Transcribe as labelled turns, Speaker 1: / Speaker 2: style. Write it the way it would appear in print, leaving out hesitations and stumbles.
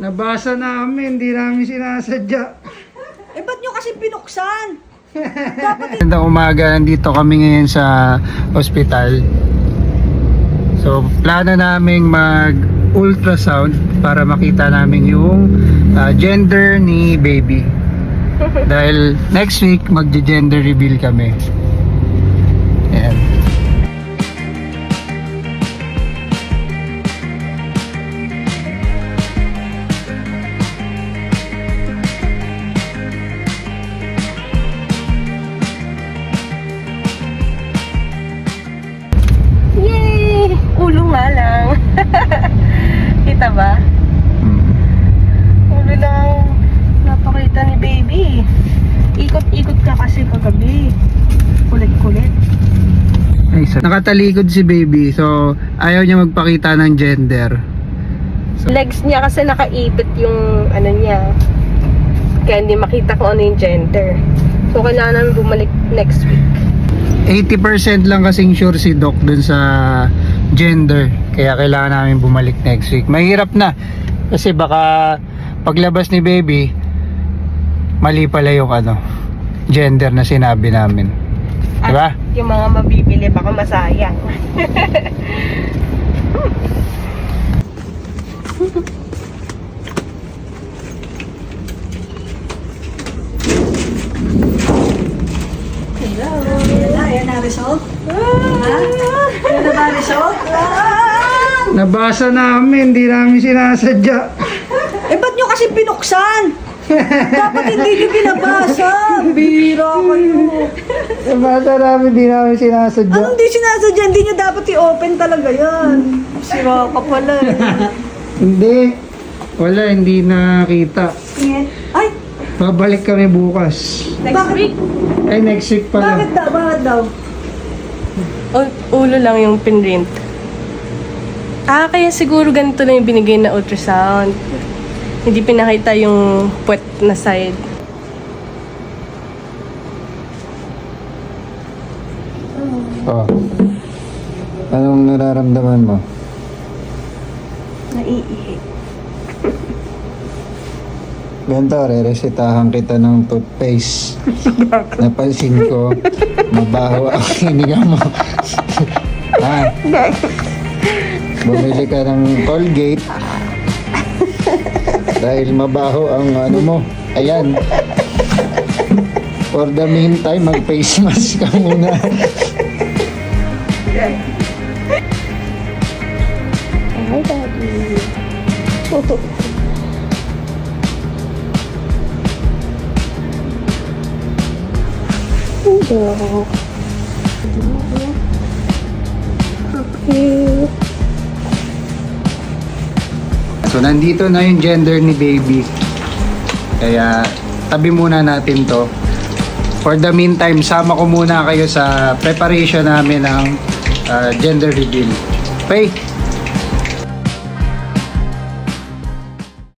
Speaker 1: Nabasa namin, hindi namin sinasadya.
Speaker 2: Eh, ba't nyo kasi pinuksan?
Speaker 1: Magandang umaga, nandito kami ngayon sa ospital. So, plano naming mag-ultrasound para makita namin yung gender ni baby. Dahil next week, mag-gender reveal kami. Ayan.
Speaker 3: Yay! Ulo nga lang. Kita ba? Ulo lang napakita ni baby. Ikot-ikot ka kasi kagabi. Kulit-kulit.
Speaker 1: Ay, nakatalikod si baby, so ayaw niya magpakita ng gender.
Speaker 3: Legs niya kasi nakaipit yung ano niya. Kaya hindi makita kung ano yung gender. So kailangan namin bumalik next week.
Speaker 1: 80% lang kasing sure si Doc dun sa gender. Kaya kailangan namin bumalik next week. Mahirap na. Kasi baka paglabas ni baby, mali pala yung gender na sinabi namin. Diba?
Speaker 3: At yung mga mabibili baka masayang.
Speaker 2: Ayan na result. Ha? Ayan na ba result?
Speaker 1: Nabasa namin, hindi namin sinasadya.
Speaker 2: Eh, ba't nyo kasi pinuksan? Dapat hindi nyo binabasa. Bira kayo.
Speaker 1: Nabasa namin, hindi namin sinasadya.
Speaker 2: Anong di sinasadya? Hindi nyo dapat i-open talaga yan. Sira ka pala eh.
Speaker 1: Hindi. Wala, hindi nakita.
Speaker 2: Ay,
Speaker 1: Babalik kami bukas.
Speaker 3: Next week?
Speaker 1: Ay, next week pala.
Speaker 2: bakit daw? Bakit daw?
Speaker 3: Ulo lang yung pinrint. Kaya siguro ganito na yung binigay na ultrasound. Hindi pinakita yung puwet na side.
Speaker 1: Oh. Anong nararamdaman mo?
Speaker 2: Naiihi.
Speaker 1: Ganito, re-resetahan kita ng toothpaste. Napansin ko, mabaho ang hininga mo. Ha? Bumili ka ng Colgate. Dahil mabaho ang mo. Ayan. For the meantime, mag-face mask ka muna.
Speaker 3: Hi, Daddy. Hello. Okay.
Speaker 1: So, nandito na yung gender ni baby. Kaya, tabi muna natin to. For the meantime, sama ko muna kayo sa preparation namin ng gender reveal. Okay?